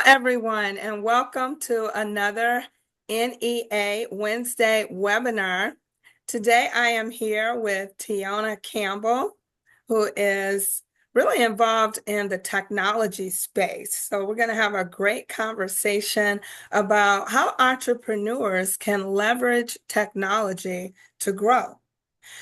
everyone, and welcome to another NEA Wednesday webinar. Today, I am here with Tiona Campbell, who is really involved in the technology space. So we're going to have a great conversation about how entrepreneurs can leverage technology to grow.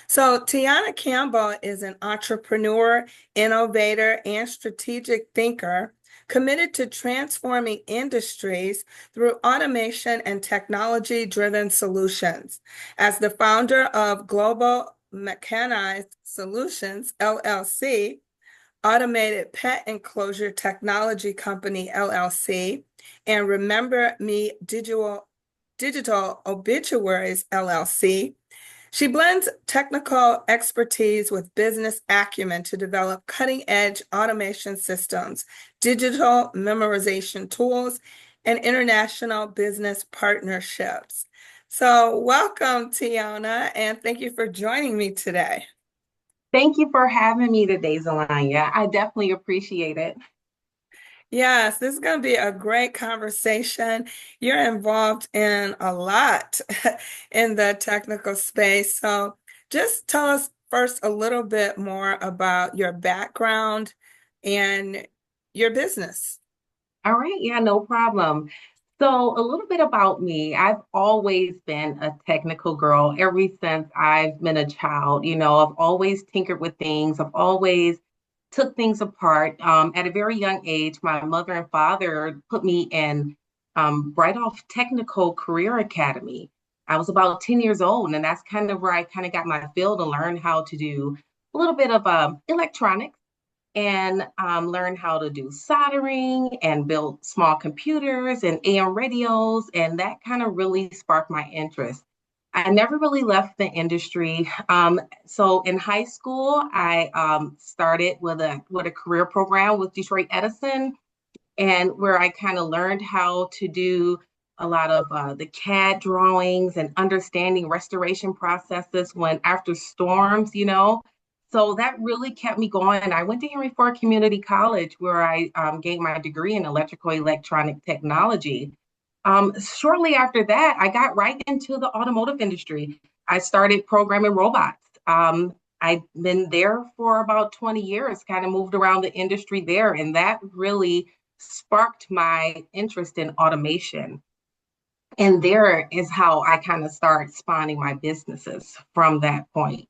So Tiona Campbell is an entrepreneur, innovator, and strategic thinker committed to transforming industries through automation and technology-driven solutions. As the founder of Global Mechanized Solutions LLC, Automated Pet Enclosure Technology Company LLC, and Remember Me Digital Obituaries LLC, she blends technical expertise with business acumen to develop cutting-edge automation systems, digital memorization tools, and international business partnerships. So welcome, Tiona, and thank you for joining me today. Thank you for having me today, ZaLonya. I definitely appreciate it. Yes, this is going to be a great conversation. You're involved in a lot in the technical space. So just tell us first a little bit more about your background and your business. All right, yeah, no problem. So, a little bit about me. I've always been a technical girl ever since I've been a child. I've always tinkered with things. I've always took things apart. At a very young age, my mother and father put me in right off technical career academy. I was about 10 years old, and that's kind of where I kind of got my feel to learn how to do a little bit of electronics and learn how to do soldering and build small computers and AM radios. And that kind of really sparked my interest. I never really left the industry. So in high school, I started with a career program with Detroit Edison, and where I kind of learned how to do a lot of the CAD drawings and understanding restoration processes when after storms. So that really kept me going. I went to Henry Ford Community College where I gained my degree in electrical electronic technology. Shortly after that, I got right into the automotive industry. I started programming robots. I've been there for about 20 years, kind of moved around the industry there, and that really sparked my interest in automation. And there is how I kind of started spawning my businesses from that point.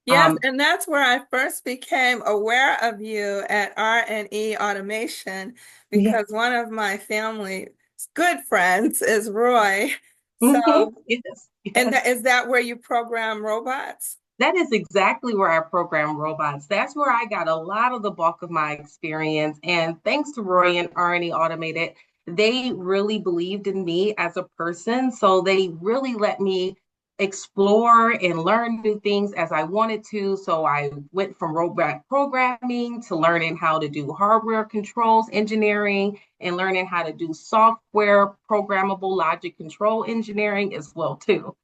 Yes, Um, and that's where I first became aware of you at R&E Automation yeah. because one of my family's good friends is Roy. So, Yes, and yes. is that where you program robots? That is exactly where I program robots. That's where I got a lot of the bulk of my experience. And thanks to Roy and Arnie Automated, they really believed in me as a person. So they really let me explore and learn new things as I wanted to. So I went from robot programming to learning how to do hardware controls engineering and learning how to do software programmable logic control engineering as well too.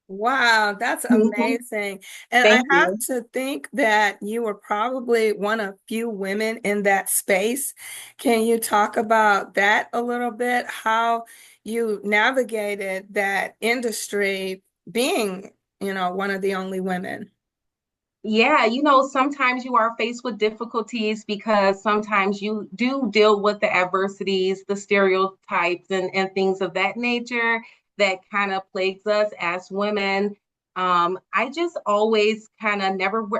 Wow, that's Mhm. amazing. And I Thank have you. to think that you were probably one of few women in that space. Can you talk about that a little bit? How you navigated that industry being, one of the only women? Yeah, sometimes you are faced with difficulties because sometimes you do deal with the adversities, the stereotypes, and things of that nature that kind of plagues us as women. I just always kind of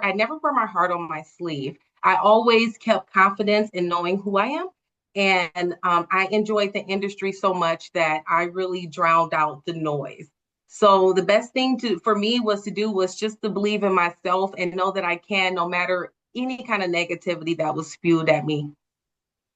I never wear my heart on my sleeve. I always kept confidence in knowing who I am. And I enjoyed the industry so much that I really drowned out the noise. So the best thing for me was to do was just to believe in myself and know that I can, no matter any kind of negativity that was spewed at me.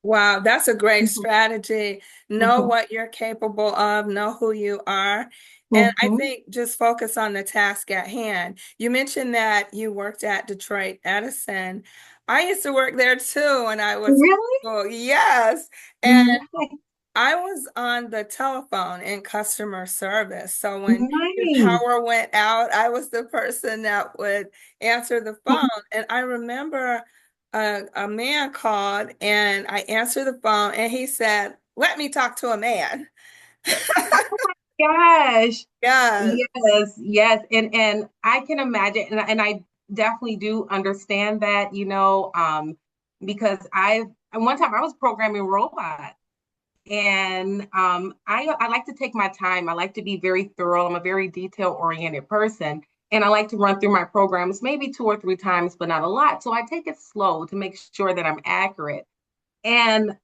Wow, that's a great Mhm, strategy. Know mhm, what you're capable of, know who you are. And I mhm. think just focus on the task at hand. You mentioned that you worked at Detroit Edison. I used to work there too when I was in Really? school. Yes. And Nice. I was on the telephone in customer service. So when your Nice. power went out, I was the person that would answer the phone. And I remember a man called and I answered the phone and he said, let me talk to a man. Gosh. Yes. Yes, yes. And I can imagine, and I definitely do understand that, because one time I was programming robots. And I like to take my time. I like to be very thorough. I'm a very detail-oriented person. And I like to run through my programs maybe 2 or 3 times, but not a lot. So I take it slow to make sure that I'm accurate. And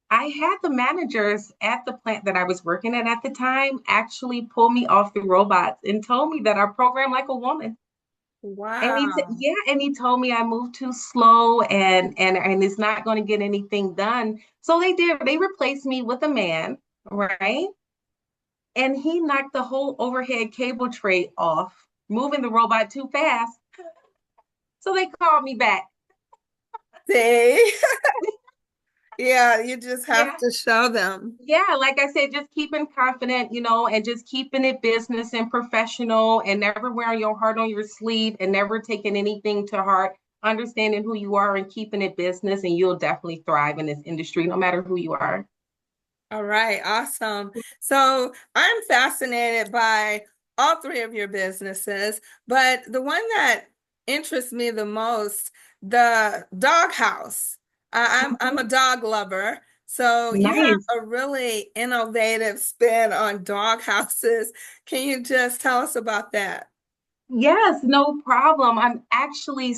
I had the managers at the plant that I was working at the time actually pull me off the robots and told me that I program like a woman. Wow. And he told me I moved too slow and it's not going to get anything done. So they did. They replaced me with a man, right? And he knocked the whole overhead cable tray off, moving the robot too fast. So they called me back. See? Yeah, you just have Yeah. to show them. Yeah, like I said, just keeping confident, and just keeping it business and professional and never wearing your heart on your sleeve and never taking anything to heart, understanding who you are and keeping it business, and you'll definitely thrive in this industry, no matter who you are. All right, awesome. So I'm fascinated by all three of your businesses, but the one that interests me the most, the dog house. I'm Mhm. a dog lover, so you Nice. have a really innovative spin on dog houses. Can you just tell us about that? Yes, no problem. I actually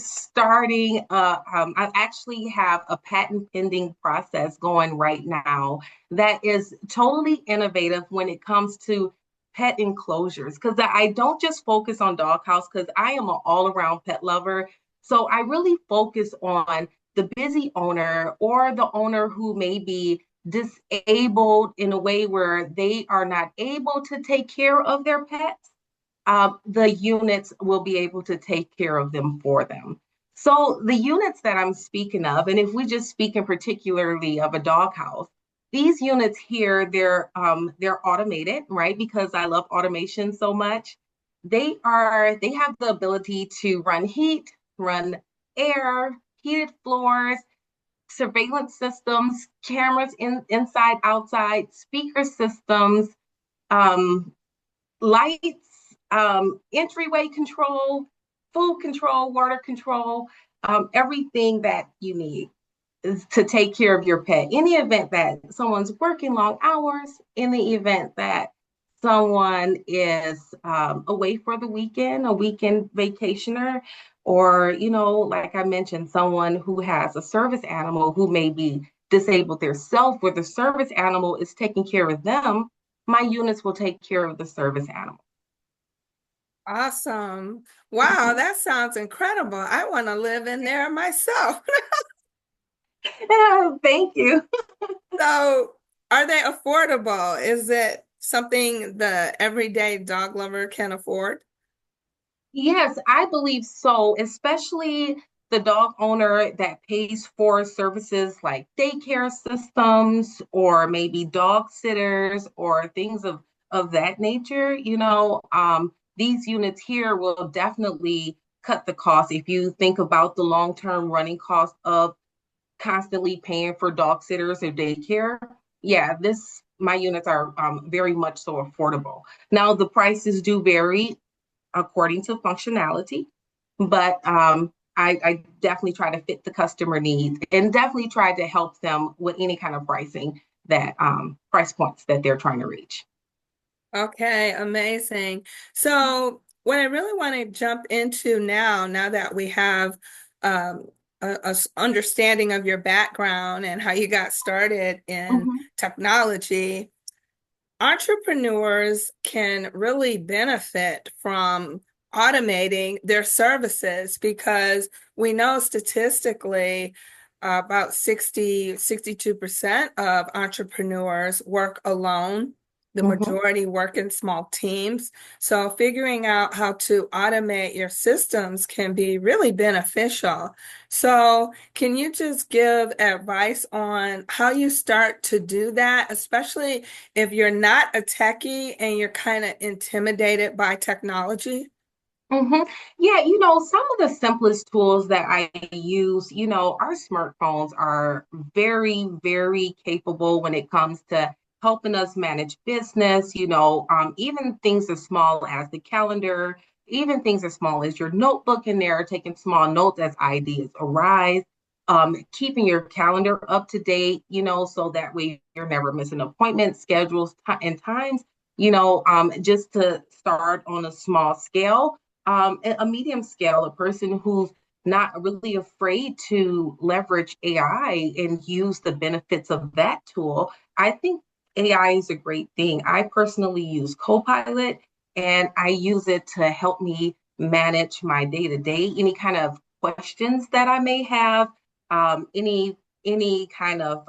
have a patent pending process going right now that is totally innovative when it comes to pet enclosures. Because I don't just focus on doghouse, because I am an all-around pet lover. So I really focus on the busy owner or the owner who may be disabled in a way where they are not able to take care of their pets. The units will be able to take care of them for them. So the units that I'm speaking of, and if we just speak in particularly of a doghouse, these units here, they're automated, right? Because I love automation so much. They have the ability to run heat, run air, heated floors, surveillance systems, cameras inside, outside, speaker systems, um, lights, entryway control, food control, water control, everything that you need is to take care of your pet. In the event that someone's working long hours, in the event that someone is away for the weekend, a weekend vacationer, or, like I mentioned, someone who has a service animal who may be disabled themselves, where the service animal is taking care of them, my units will take care of the service animal. Awesome. Wow, Mhm. that sounds incredible. I want to live in there myself. Thank you. So, are they affordable? Is it something the everyday dog lover can afford? Yes, I believe so, especially the dog owner that pays for services like daycare systems or maybe dog sitters or things of that nature. These units here will definitely cut the cost if you think about the long-term running cost of constantly paying for dog sitters or daycare. Yeah, this my units are very much so affordable. Now the prices do vary according to functionality, but I definitely try to fit the customer needs and definitely try to help them with any kind of pricing that price points that they're trying to reach. Okay, amazing. So, what I really want to jump into now that we have understanding of your background and how you got started in Mhm. technology, entrepreneurs can really benefit from automating their services because we know statistically about 62% of entrepreneurs work alone. The Mhm. majority work in small teams. So figuring out how to automate your systems can be really beneficial. So can you just give advice on how you start to do that, especially if you're not a techie and you're kind of intimidated by technology? hmm Yeah, some of the simplest tools that I use, our smartphones are very, very capable when it comes to helping us manage business, even things as small as the calendar, even things as small as your notebook in there, taking small notes as ideas arise, keeping your calendar up to date, so that way you're never missing appointments, schedules, and times, just to start on a small scale, a medium scale, a person who's not really afraid to leverage AI and use the benefits of that tool. I think AI is a great thing. I personally use Copilot and I use it to help me manage my day to day, any kind of questions that I may have, any kind of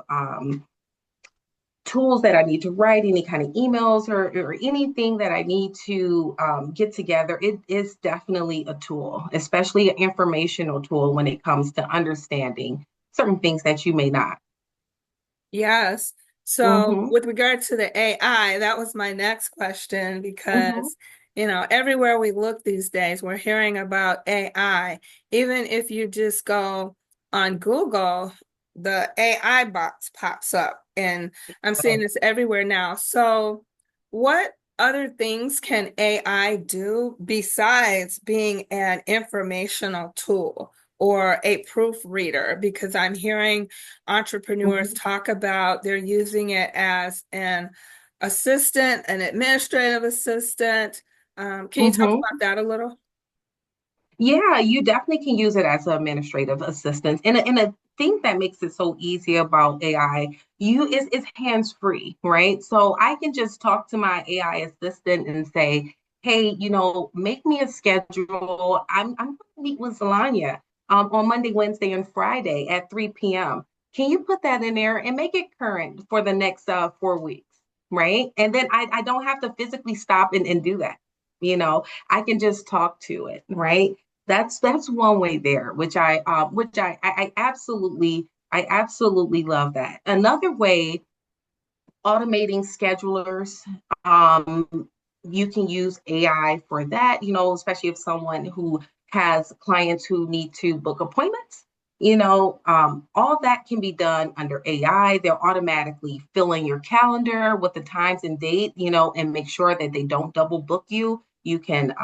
tools that I need to write, any kind of emails or anything that I need to get together, it is definitely a tool, especially an informational tool when it comes to understanding certain things that you may not. Yes. So Mm-hmm, with regard to the AI, that was my next question mm-hmm, because, everywhere we look these days, we're hearing about AI. Even if you just go on Google, the AI box pops up, and I'm seeing this everywhere now. So what other things can AI do besides being an informational tool or a proofreader? Because I'm hearing entrepreneurs mm-hmm, talk about they're using it as an assistant, an administrative assistant. Can you talk mm-hmm. about that a little? Yeah, you definitely can use it as an administrative assistant. And a thing that makes it so easy about AI, it's hands-free, right? So I can just talk to my AI assistant and say, hey, make me a schedule. I'm going to meet with ZaLonya on Monday, Wednesday, and Friday at 3 p.m. Can you put that in there and make it current for the next 4 weeks, right? And then I don't have to physically stop and do that. I can just talk to it, right? That's one way there, which I absolutely love that. Another way, automating schedulers. You can use AI for that, especially if someone who has clients who need to book appointments. All that can be done under AI. They'll automatically fill in your calendar with the times and date, and make sure that they don't double book you. You can,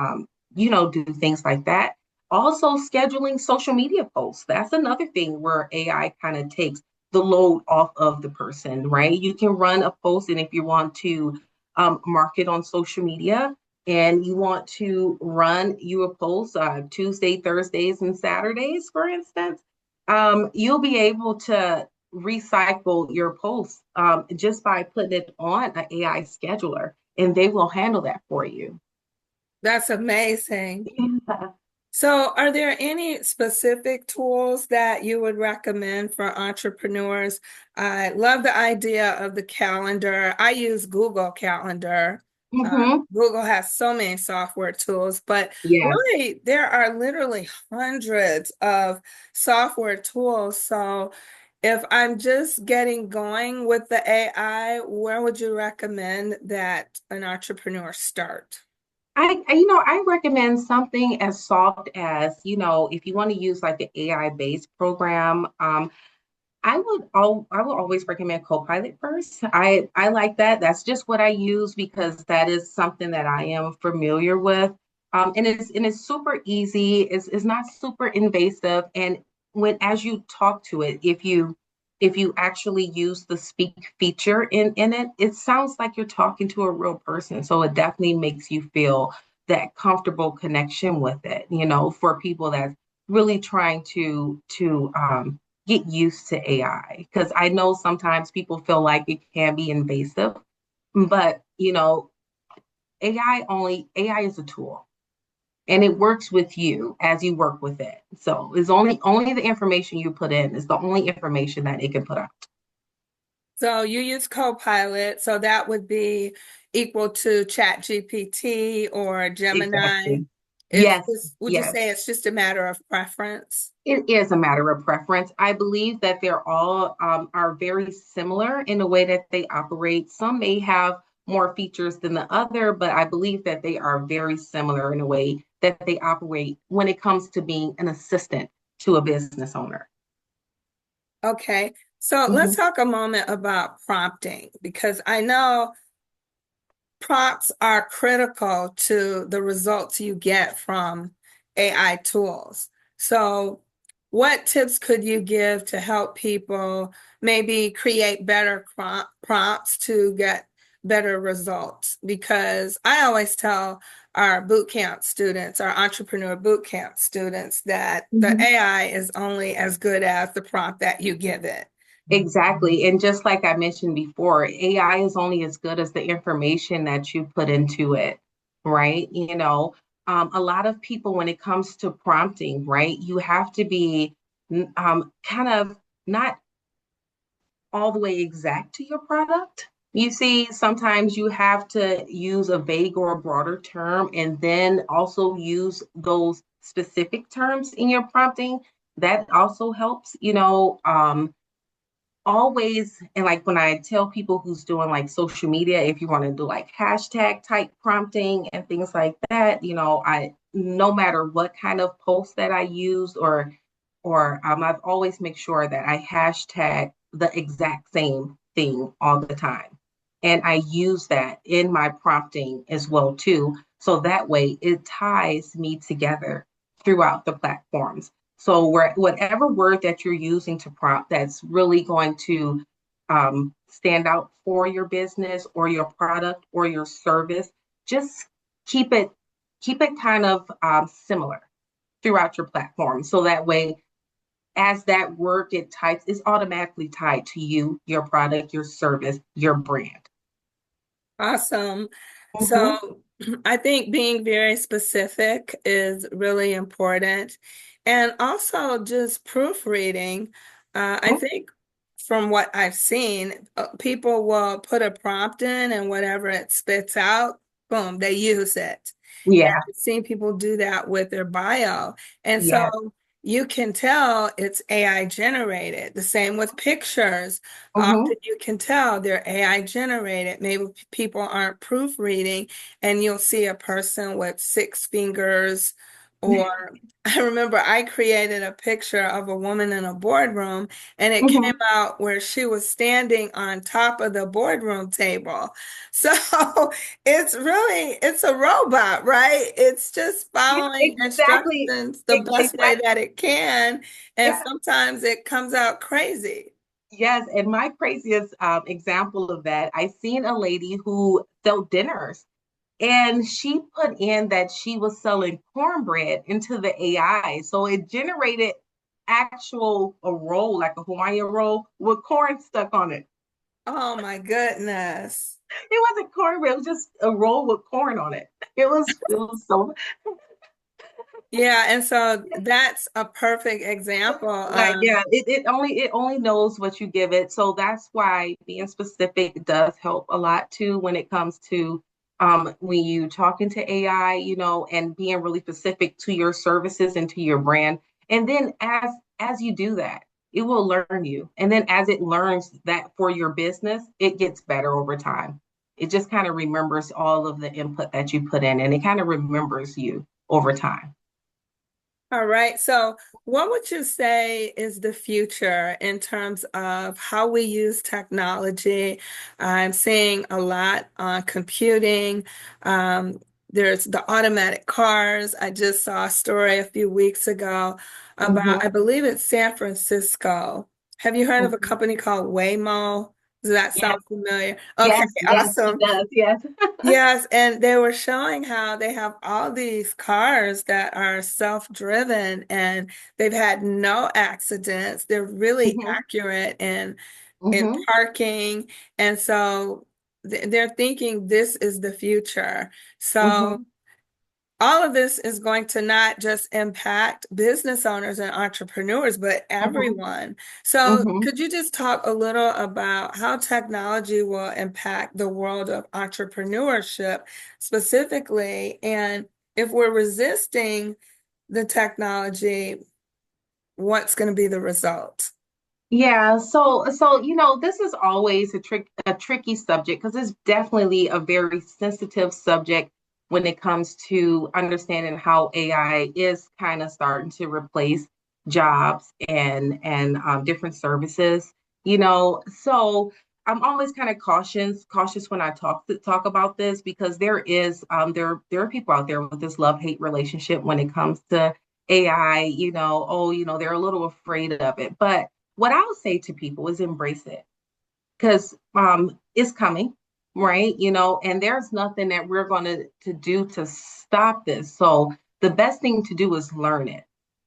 do things like that. Also, scheduling social media posts. That's another thing where AI kind of takes the load off of the person, right? You can run a post, and if you want to market on social media and you want to run you a post Tuesday, Thursdays, and Saturdays, for instance, you'll be able to recycle your posts just by putting it on an AI scheduler, and they will handle that for you. That's amazing. Yeah. So, are there any specific tools that you would recommend for entrepreneurs? I love the idea of the calendar. I use Google Calendar. Mm-hmm. Google has so many software tools, but Yes. really, there are literally hundreds of software tools. So, if I'm just getting going with the AI, where would you recommend that an entrepreneur start? I recommend something as soft as, if you want to use like an AI based program, I will always recommend Copilot first. I like that. That's just what I use because that is something that I am familiar with. And it's super easy. It's not super invasive. And when as you talk to it, if you actually use the speak feature in it, it sounds like you're talking to a real person. So it definitely makes you feel that comfortable connection with it, for people that's really trying to get used to AI, because I know sometimes people feel like it can be invasive, but AI is a tool and it works with you as you work with it. So it's only the information you put in is the only information that it can put out. So you use Copilot, so that would be equal to ChatGPT or Gemini. Exactly. Yes, Would you yes. say it's just a matter of preference? It is a matter of preference. I believe that they're all are very similar in the way that they operate. Some may have more features than the other, but I believe that they are very similar in a way that they operate when it comes to being an assistant to a business owner. Okay, so let's Mhm. talk a moment about prompting because I know prompts are critical to the results you get from AI tools. So, what tips could you give to help people maybe create better prompts to get better results? Because I always tell our boot camp students, our entrepreneur boot camp students, that the Mhm. AI is only as good as the prompt that you give it. Exactly. And just like I mentioned before, AI is only as good as the information that you put into it, right? A lot of people, when it comes to prompting, right, you have to be kind of not all the way exact to your product. You see, sometimes you have to use a vague or a broader term and then also use those specific terms in your prompting. That also helps, always. And like when I tell people who's doing like social media, if you want to do like hashtag type prompting and things like that, I no matter what kind of post that I use or I've always make sure that I hashtag the exact same thing all the time. And I use that in my prompting as well too. So that way it ties me together throughout the platforms. So whatever word that you're using to prompt that's really going to stand out for your business or your product or your service, just keep it keep it kind of similar throughout your platform. So that way, as that word get typed, it's automatically tied to you, your product, your service, your brand. Awesome. Mm-hmm. So I think being very specific is really important. And also just proofreading. I think from what I've seen, people will put a prompt in and whatever it spits out, boom, they use it. And Yeah. I've seen people do that with their bio. And Yes. so you can tell it's AI generated. The same with pictures. Mm-hmm. Often you can tell they're AI generated. Maybe people aren't proofreading, and you'll see a person with six fingers. Or I remember I created a picture of a woman in a boardroom, and it came Mm-hmm. out where she was standing on top of the boardroom table. So it's a robot, right? It's just Yeah, following exactly. instructions the best way Exactly. that it can, and Yeah. sometimes it comes out crazy. Yes, and my craziest example of that, I seen a lady who sold dinners, and she put in that she was selling cornbread into the AI, so it generated actual a roll, like a Hawaiian roll with corn stuck on it. Oh my goodness. It wasn't cornbread; it was just a roll with corn on it. It was so Yeah, and so that's a perfect example like, of, yeah, it only knows what you give it. So that's why being specific does help a lot too when it comes to when you talking to AI, and being really specific to your services and to your brand. And then as you do that, it will learn you. And then as it learns that for your business, it gets better over time. It just kind of remembers all of the input that you put in, and it kind of remembers you over time. all right. So, what would you say is the future in terms of how we use technology? I'm seeing a lot on computing. Um, there's the automatic cars. I just saw a story a few weeks ago about, I Hmm. believe it's San Francisco. Have you heard of a Hmm. company called Waymo? Does that Yes, sound familiar? Okay, yes, yes, it awesome. does. Yes. Yes, and they were showing how they have all these cars that are self-driven and they've had no accidents. They're really Hmm. accurate in Hmm. parking. And so they're thinking this is the future. So Hmm. all of this is going to not just impact business owners and entrepreneurs, but Hmm. everyone. So, Hmm. could you just talk a little about how technology will impact the world of entrepreneurship specifically? And if we're resisting the technology, what's going to be the result? Yeah, this is always a tricky subject because it's definitely a very sensitive subject when it comes to understanding how AI is kind of starting to replace jobs and different services. So I'm always kind of cautious when I talk about this because there are people out there with this love-hate relationship when it comes to AI, they're a little afraid of it. But what I'll say to people is embrace it because it's coming, right? And there's nothing that we're going to do to stop this. So the best thing to do is learn it.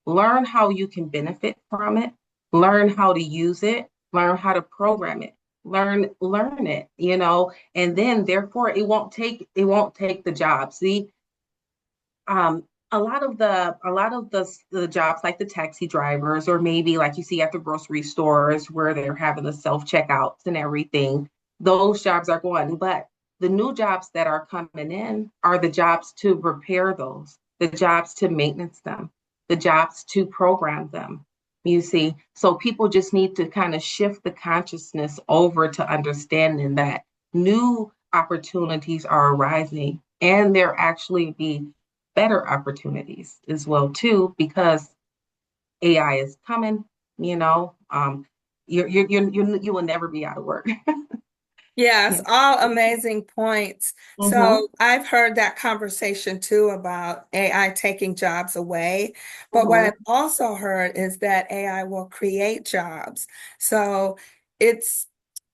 Learn how you can benefit from it, learn how to use it, learn how to program it. Learn it, and then therefore it won't take the job. See, um, a lot of the jobs like the taxi drivers or maybe like you see at the grocery stores where they're having the self checkouts and everything, those jobs are going. But the new jobs that are coming in are the jobs to repair those, the jobs to maintenance them, the jobs to program them. You see, so people just need to kind of shift the consciousness over to understanding that new opportunities are arising and there actually be better opportunities as well too because AI is coming. You know, you will never be out of work. Yes, Yeah. all amazing points. Mm-hmm. So I've heard that conversation too about AI taking jobs away. But what I've Mm-hmm. also heard is that AI will create jobs. So it's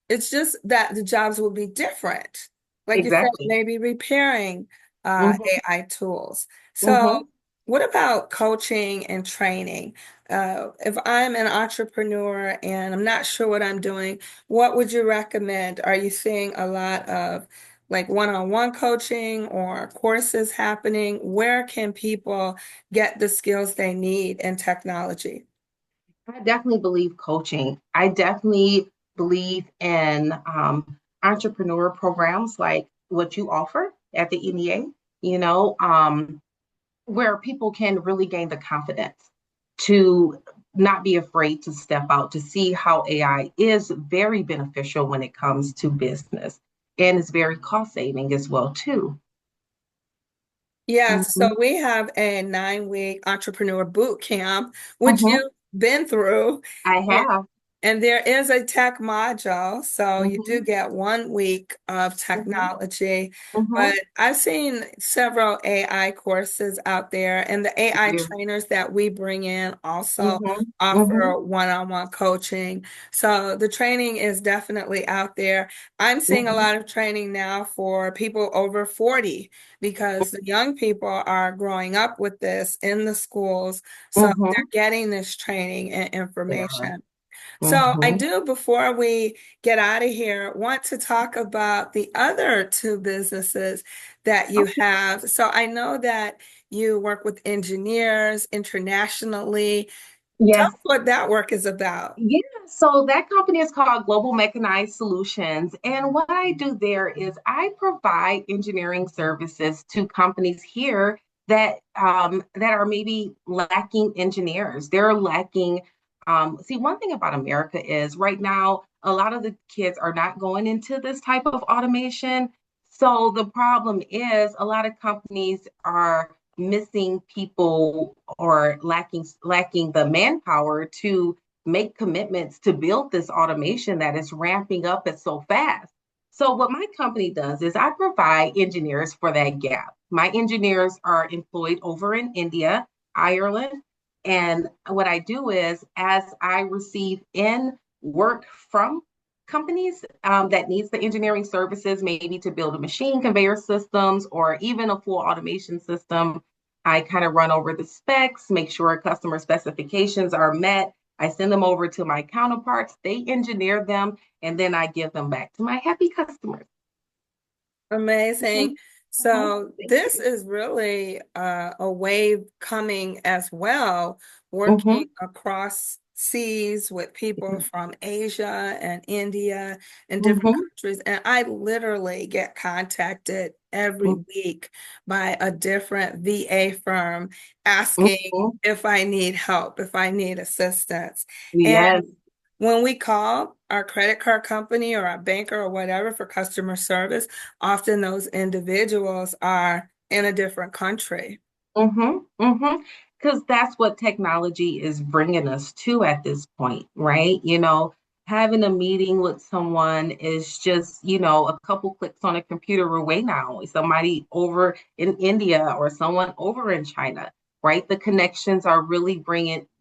it's just that the jobs will be different. Like you said, Exactly. maybe repairing Mm-hmm. AI tools. So, Mm-hmm. what about coaching and training? If I'm an entrepreneur and I'm not sure what I'm doing, what would you recommend? Are you seeing a lot of like one-on-one coaching or courses happening? Where can people get the skills they need in technology? I definitely believe coaching. I definitely believe in entrepreneur programs like what you offer at the NEA. You know, where people can really gain the confidence to not be afraid to step out to see how AI is very beneficial when it comes to business and it's very cost saving as well too. Yes, so Mm-hmm. we have a 9-week entrepreneur boot camp, which Mm-hmm. you've been through. I have. And there is a tech module, so you do Mm-hmm. get 1 week of Mm-hmm. technology. Mm-hmm. But I've seen several AI courses out there, and the AI Yeah. trainers that we bring in also Mm-hmm. Mm-hmm. offer one-on-one coaching. So the training is definitely out there. I'm seeing a Mm-hmm. lot of training now for people over 40 because the young people are growing up with this in the schools. So they're Mm-hmm. getting this training and They are. information. So I Mm-hmm. do, before we get out of here, want to talk about the other two businesses that you Okay. have. So I know that you work with engineers internationally. Tell Yes. us what that work is about. Yeah, so that company is called Global Mechanized Solutions. And what I do there is I provide engineering services to companies here that are maybe lacking engineers. They're lacking. See, one thing about America is right now, a lot of the kids are not going into this type of automation. So the problem is a lot of companies are missing people or lacking the manpower to make commitments to build this automation that is ramping up at so fast. So what my company does is I provide engineers for that gap. My engineers are employed over in India, Ireland, and what I do is as I receive in work from companies that needs the engineering services, maybe to build a machine conveyor systems or even a full automation system, I kind of run over the specs, make sure customer specifications are met. I send them over to my counterparts, they engineer them, and then I give them back to my happy customers. Amazing. Mhm. Mhm. So Thank this you. is really a wave coming as well, working Mhm. across seas with people from Asia and India and different Mhm. countries. And I literally get contacted every week by a different VA firm asking Mhm. if I need help, if I need assistance. And Yes. when we call our credit card company or our banker or whatever for customer service, often those individuals are in a different country. Mm-hmm. Mm-hmm. Because that's what technology is bringing us to at this point, right? Having a meeting with someone is just, a couple clicks on a computer away now. Somebody over in India or someone over in China, right? The connections are really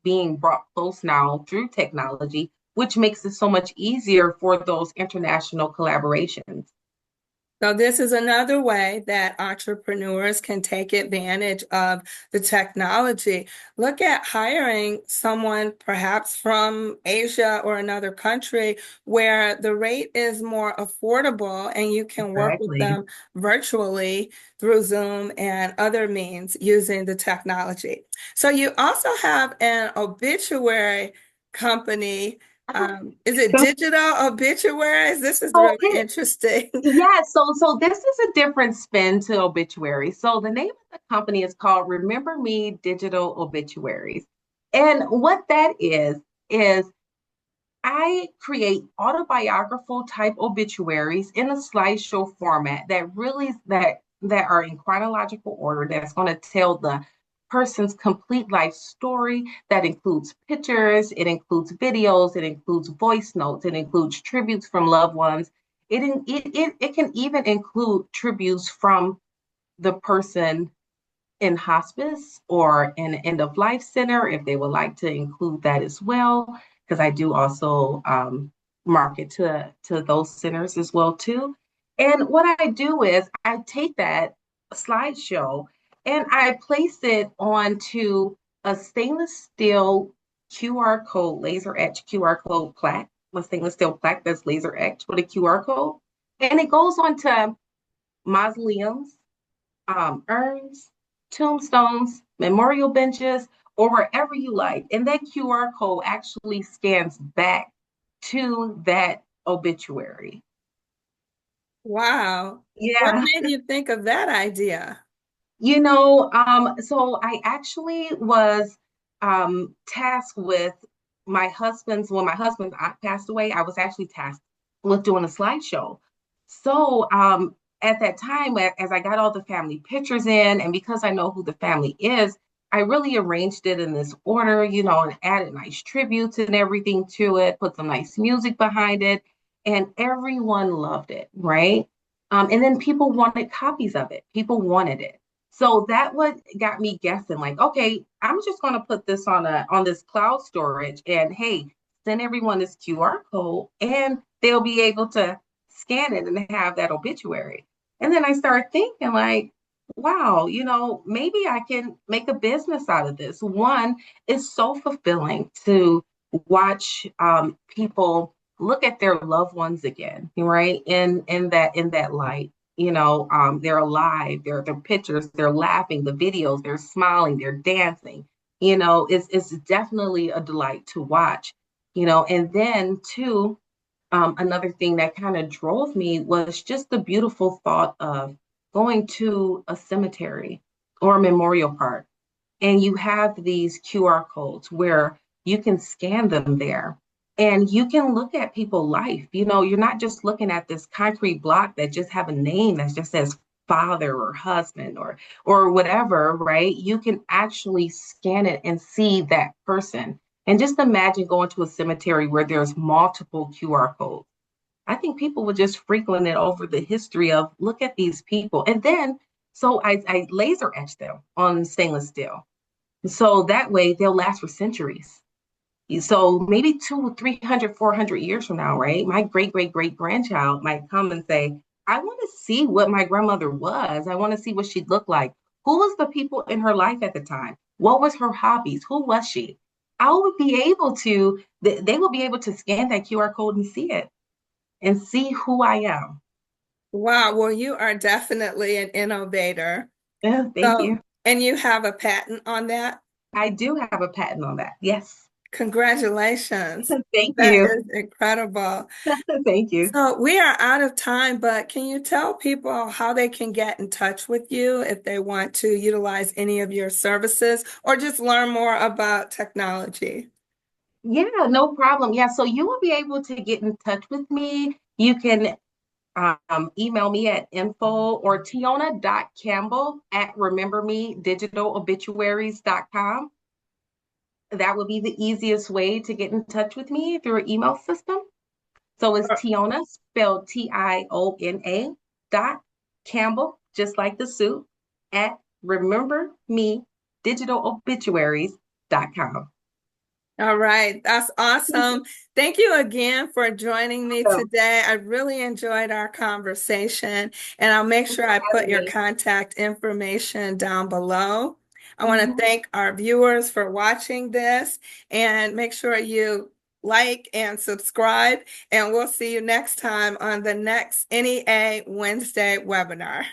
being brought close now through technology, which makes it so much easier for those international collaborations. So this is another way that entrepreneurs can take advantage of the technology. Look at hiring someone perhaps from Asia or another country where the rate is more affordable and you can work with Exactly. them virtually through Zoom and other means using the technology. So you also have an obituary company. Is it So, digital obituaries? This is so really interesting. Yeah, so this is a different spin to obituary. So the name of the company is called Remember Me Digital Obituaries. And what that is I create autobiographical type obituaries in a slideshow format that are in chronological order that's going to tell the person's complete life story that includes pictures, it includes videos, it includes voice notes, it includes tributes from loved ones. It can even include tributes from the person in hospice or in end of life center if they would like to include that as well, because I do also market to those centers as well too. And what I do is I take that slideshow and I place it onto a stainless steel QR code, laser etch QR code plaque, a stainless steel plaque that's laser etched with a QR code. And it goes onto mausoleums, urns, tombstones, memorial benches, or wherever you like. And that QR code actually scans back to that obituary. Wow. What Yeah. made you think of that idea? So I actually was tasked with when my husband's aunt passed away, I was actually tasked with doing a slideshow. So at that time, as I got all the family pictures in, and because I know who the family is, I really arranged it in this order, and added nice tributes and everything to it, put some nice music behind it, and everyone loved it, right? And then people wanted copies of it. People wanted it. So that what got me guessing, like, okay, I'm just going to put this on this cloud storage, and hey, send everyone this QR code, and they'll be able to scan it and have that obituary. And then I started thinking, like, wow, maybe I can make a business out of this. One, it's so fulfilling to watch people look at their loved ones again, right? In that light. They're alive, they're pictures, they're laughing, the videos, they're smiling, they're dancing. It's definitely a delight to watch. And then two, another thing that kind of drove me was just the beautiful thought of going to a cemetery or a memorial park, and you have these QR codes where you can scan them there and you can look at people's life. You're not just looking at this concrete block that just have a name that just says father or husband or whatever, right? You can actually scan it and see that person. And just imagine going to a cemetery where there's multiple QR codes. I think people would just frequent it over the history of look at these people. And then so I laser etch them on stainless steel. So that way they'll last for centuries. So maybe 200, 300, 400 years from now, right? My great, great, great grandchild might come and say, I want to see what my grandmother was. I want to see what she looked like. Who was the people in her life at the time? What was her hobbies? Who was she? I would be able to, they will be able to scan that QR code and see it and see who I am. Wow, well, you are definitely an innovator. Yeah, thank So, you. and you have a patent on that? I do have a patent on that. Yes. Congratulations. Thank That you. is incredible. Thank you. So we are out of time, but can you tell people how they can get in touch with you if they want to utilize any of your services or just learn more about technology? Yeah, no problem. Yeah, so you will be able to get in touch with me. You can email me at info or Tiona.Campbell at remembermedigitalobituaries.com. That would be the easiest way to get in touch with me through an email system. So it's Tiona, spelled Tiona dot Campbell, just like the soup, at remembermedigitalobituaries.com. All right, that's awesome. Thank you again for joining me So, today. I really enjoyed our conversation, and I'll make thanks sure for I put having your me. contact information down below. I want to Mhm. thank our viewers for watching this, and make sure you like and subscribe, and we'll see you next time on the next NEA Wednesday webinar.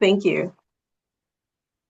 Thank you.